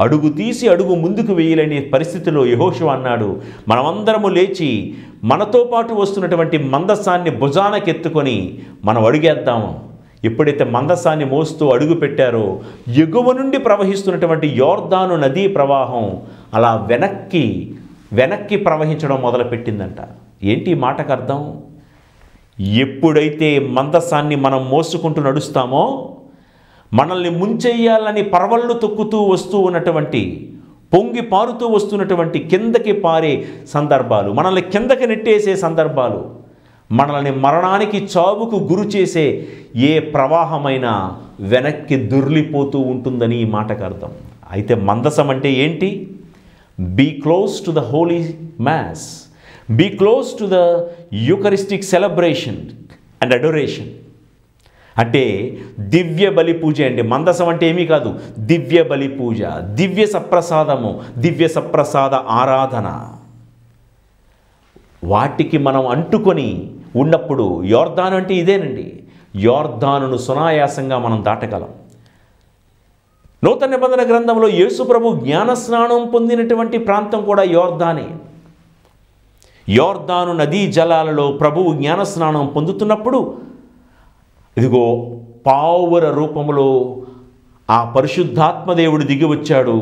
A: అడుగు తీసి అడుగు ముందుకు వేయలేని పరిస్థితిలో యెహోషువ అన్నాడు, మనమందరము లేచి మనతో పాటు వస్తున్నటువంటి మందసాన్ని భుజానకెత్తుకొని మనం అడుగేద్దాము. ఎప్పుడైతే మందసాన్ని మోస్తూ అడుగు పెట్టారో ఎగువ నుండి ప్రవహిస్తున్నటువంటి యోర్దాను నదీ ప్రవాహం అలా వెనక్కి ప్రవహించడం మొదలుపెట్టిందంట. ఏంటి ఈ మాటకు అర్థం? ఎప్పుడైతే మందసాన్ని మనం మోసుకుంటూ నడుస్తామో, మనల్ని ముంచెయ్యాలని పరవళ్ళు తొక్కుతూ వస్తూ ఉన్నటువంటి, పొంగి పారుతూ వస్తున్నటువంటి కిందకి పారే సందర్భాలు, మనల్ని కిందకి నెట్టేసే సందర్భాలు, మనల్ని మరణానికి, చావుకు గురి చేసే ఏ ప్రవాహమైనా వెనక్కి దొర్లిపోతూ ఉంటుందని ఈ మాటకు అర్థం. అయితే మందసం అంటే ఏంటి? Be close to the holy mass, be close to the eucharistic celebration and adoration. అంటే దివ్య బలి పూజ అండి. మందసం అంటే ఏమీ కాదు, దివ్య బలి పూజ, దివ్య సప్రసాదము, దివ్య సప్రసాద ఆరాధన. వాటికి మనం అంటుకొని ఉన్నప్పుడు యోర్దాను అంటే ఇదేనండి. యోర్దానును సునాయాసంగా మనం దాటగలం. నూతన నిబంధన గ్రంథంలో యేసు ప్రభు జ్ఞానస్నానం పొందినటువంటి ప్రాంతం కూడా యోర్దానే. యోర్దాను నదీ జలాలలో ప్రభువు జ్ఞానస్నానం పొందుతున్నప్పుడు ఇదిగో పావుర రూపములో ఆ పరిశుద్ధాత్మదేవుడు దిగి వచ్చాడు.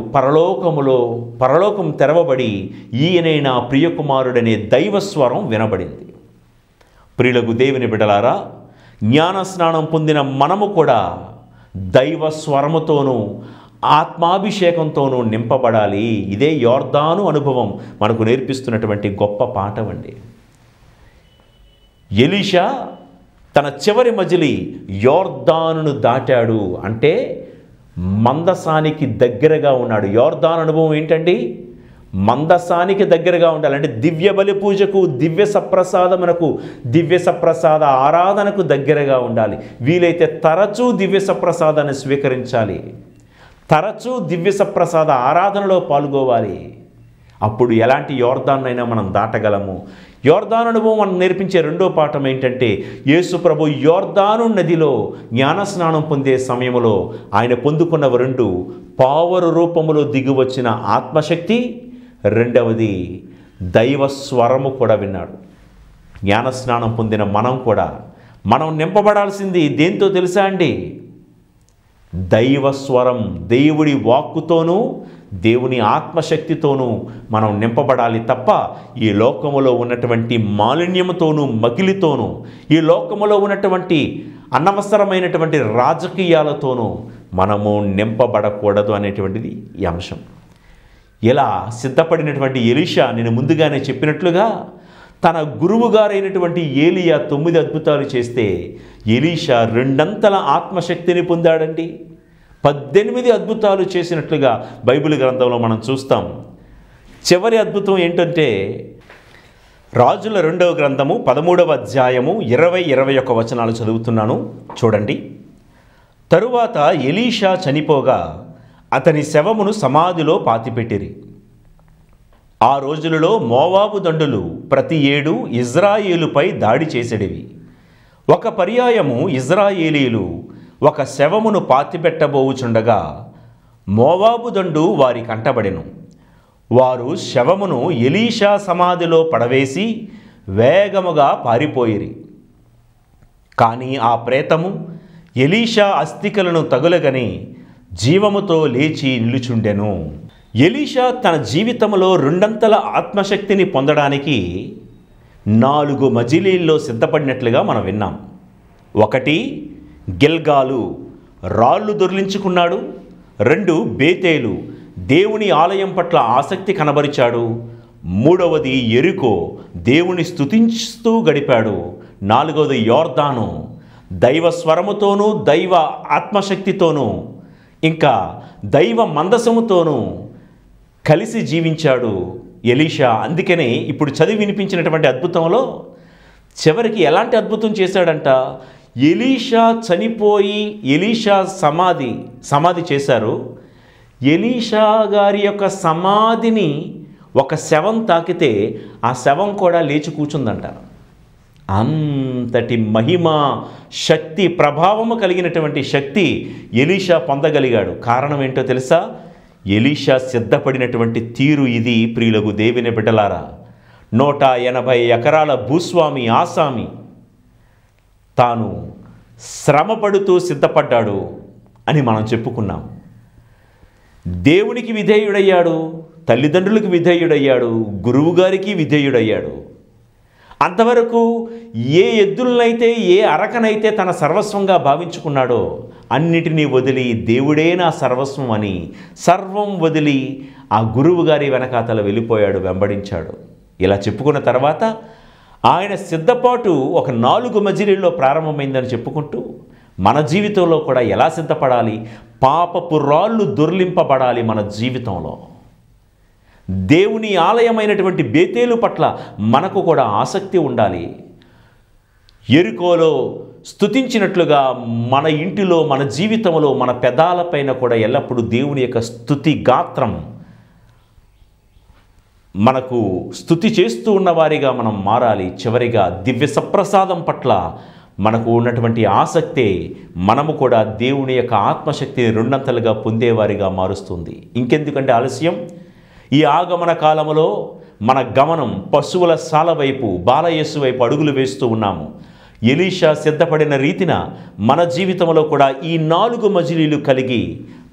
A: పరలోకం తెరవబడి ఈయనే నా ప్రియకుమారుడనే దైవస్వరం వినబడింది. ప్రియులకు దేవుని బిడ్డలారా, జ్ఞానస్నానం పొందిన మనము కూడా దైవస్వరముతోనూ ఆత్మాభిషేకంతోనూ నింపబడాలి. ఇదే యోర్దాను అనుభవం మనకు నేర్పిస్తున్నటువంటి గొప్ప పాఠం అండి. ఎలీషా తన చివరి మజిలీ యోర్దానును దాటాడు అంటే మందసానికి దగ్గరగా ఉన్నాడు. యోర్దాను అనుభవం ఏంటండి? మందసానికి దగ్గరగా ఉండాలి. అంటే దివ్య బలి పూజకు, దివ్య సప్రసాదమునకు, దివ్య సప్రసాద ఆరాధనకు దగ్గరగా ఉండాలి. వీలైతే తరచూ దివ్య సప్రసాదాన్ని స్వీకరించాలి, తరచూ దివ్య సప్రసాద ఆరాధనలో పాల్గొవాలి. అప్పుడు ఎలాంటి యోర్దాన్నైనా మనం దాటగలము. యోర్దాను అనుభవం మనం నేర్పించే రెండో పాఠం ఏంటంటే, యేసు ప్రభు యోర్దాను నదిలో జ్ఞానస్నానం పొందే సమయంలో ఆయన పొందుకున్నవి రెండు: పావుర రూపములో దిగివచ్చిన ఆత్మశక్తి, రెండవది దైవస్వరము కూడా విన్నాడు. జ్ఞానస్నానం పొందిన మనం నింపబడాల్సింది దేంతో తెలుసా అండి? దైవస్వరం, దేవుడి వాక్కుతోనూ దేవుని ఆత్మశక్తితోనూ మనం నింపబడాలి తప్ప ఈ లోకములో ఉన్నటువంటి మాలిన్యముతోనూ మకిలితోనూ, ఈ లోకములో ఉన్నటువంటి అనవసరమైనటువంటి రాజకీయాలతోనూ మనము నింపబడకూడదు అనేటువంటిది ఈ అంశం. ఇలా సిద్ధపడినటువంటి ఎలీషా, నేను ముందుగానే చెప్పినట్లుగా, తన గురువుగారైనటువంటి ఏలియా 9 అద్భుతాలు చేస్తే ఎలీషా 2 ఆత్మశక్తిని పొందాడండి. 18 అద్భుతాలు చేసినట్లుగా బైబిల్ గ్రంథంలో మనం చూస్తాం. చివరి అద్భుతం ఏంటంటే, రాజుల 2వ గ్రంథము 13వ అధ్యాయము 20-21 వచనాలు చదువుతున్నాను, చూడండి. తరువాత ఎలీషా చనిపోగా అతని శవమును సమాధిలో పాతిపెట్టిరి. ఆ రోజులలో మోవాబు దండులు ప్రతి ఏడు ఇజ్రాయేలుపై దాడి చేసేటివి. ఒక పర్యాయము ఇజ్రాయేలీలు ఒక శవమును పాతిపెట్టబోవుచుండగా మోవాబు దండు వారి కంటబడెను. వారు శవమును ఎలీషా సమాధిలో పడవేసి వేగముగా పారిపోయిరి. కానీ ఆ ప్రేతము ఎలీషా అస్థికలను తగులగని జీవముతో లేచి నిలుచుండెను. ఎలీషా తన జీవితంలో రెండంతల ఆత్మశక్తిని పొందడానికి 4 మజిలీల్లో సిద్ధపడినట్లుగా మనం విన్నాం. 1 గిల్గాలు, రాళ్ళు దొర్లించుకున్నాడు. 2 బేతేలు, దేవుని ఆలయం పట్ల ఆసక్తి కనబరిచాడు. 3వది ఎరికో, దేవుని స్తుతించుతూ గడిపాడు. 4వది యోర్దాను, దైవ స్వరముతోనూ దైవ ఆత్మశక్తితోనూ ఇంకా దైవ మందసముతోనూ కలిసి జీవించాడు ఎలీషా. అందుకనే ఇప్పుడు చదివి వినిపించినటువంటి అద్భుతంలో చివరికి ఎలాంటి అద్భుతం చేశాడంట, ఎలీషా చనిపోయి ఎలీషా సమాధి చేశారు. ఎలీషా గారి యొక్క సమాధిని ఒక శవం తాకితే ఆ శవం కూడా లేచి కూర్చుందంట. అంతటి మహిమ, శక్తి, ప్రభావము కలిగినటువంటి శక్తి ఎలీషా పొందగలిగాడు. కారణం ఏంటో తెలుసా? ఎలీషా సిద్ధపడినటువంటి తీరు ఇది. ప్రియులకు దేవుని బిడ్డలారా, 180 ఎకరాల భూస్వామి ఆసామి తాను శ్రమపడుతూ సిద్ధపడ్డాడు అని మనం చెప్పుకున్నాం. దేవునికి విధేయుడయ్యాడు, తల్లిదండ్రులకు విధేయుడయ్యాడు, గురువుగారికి విధేయుడయ్యాడు. అంతవరకు ఏ ఎద్దులనైతే, ఏ అరకనైతే తన సర్వస్వంగా భావించుకున్నాడో అన్నిటినీ వదిలి దేవుడే నా సర్వస్వం అని సర్వం వదిలి ఆ గురువు గారి వెనకాతల వెళ్ళిపోయాడు, వెంబడించాడు. ఇలా చెప్పుకున్న తర్వాత ఆయన సిద్ధపాటు ఒక 4 మజిలీల్లో ప్రారంభమైందని చెప్పుకుంటూ మన జీవితంలో కూడా ఎలా సిద్ధపడాలి? పాపపు రాళ్ళు దొర్లింపబడాలి మన జీవితంలో. దేవుని ఆలయమైనటువంటి బేతేలు పట్ల మనకు కూడా ఆసక్తి ఉండాలి. యెరికోలో స్తుతించినట్లుగా మన ఇంటిలో, మన జీవితంలో, మన పెదాలపైన కూడా ఎల్లప్పుడూ దేవుని యొక్క స్తుతి గాత్రం మనకు స్తుతి చేస్తూ ఉన్నవారిగా మనం మారాలి. చివరిగా దివ్య సప్రసాదం పట్ల మనకు ఉన్నటువంటి ఆసక్తే మనము కూడా దేవుని యొక్క ఆత్మశక్తిని 2 పొందేవారిగా మారుస్తుంది. ఇంకెందుకంటే ఆలస్యం? ఈ ఆగమన కాలంలో మన గమనం పశువుల శాల వైపు, బాలయేసు వైపు అడుగులు వేస్తూ ఉన్నాము. ఎలీషా సిద్ధపడిన రీతిన మన జీవితంలో కూడా ఈ 4 మజిలీలు కలిగి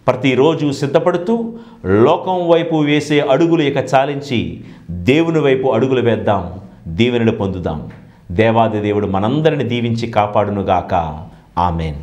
A: ప్రతిరోజు సిద్ధపడుతూ లోకం వైపు వేసే అడుగులు ఇక చాలించి దేవుని వైపు అడుగులు వేద్దాం, దీవెనలు పొందుదాం. దేవాది దేవుడు మనందరిని దీవించి కాపాడునుగాక. ఆమెన్.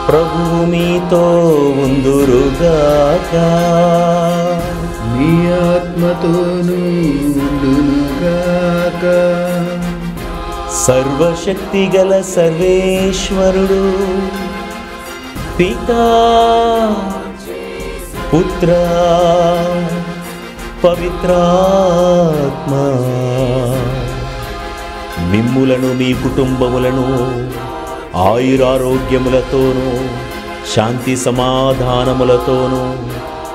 A: ప్రభువు మీతో ఉందురుగాక.
B: నీ ఆత్మతోనూ ఉండునుగాక.
A: సర్వశక్తి గల సర్వేశ్వరుడు పితా పుత్ర పవిత్రాత్మ మిమ్ములను మీ కుటుంబములను ఆయురారోగ్యములతోనూ శాంతి సమాధానములతోనూ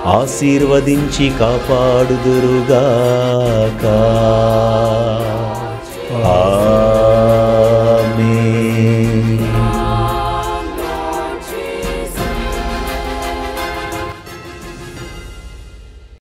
A: ఆశీర్వదించి కాపాడుదురుగాక.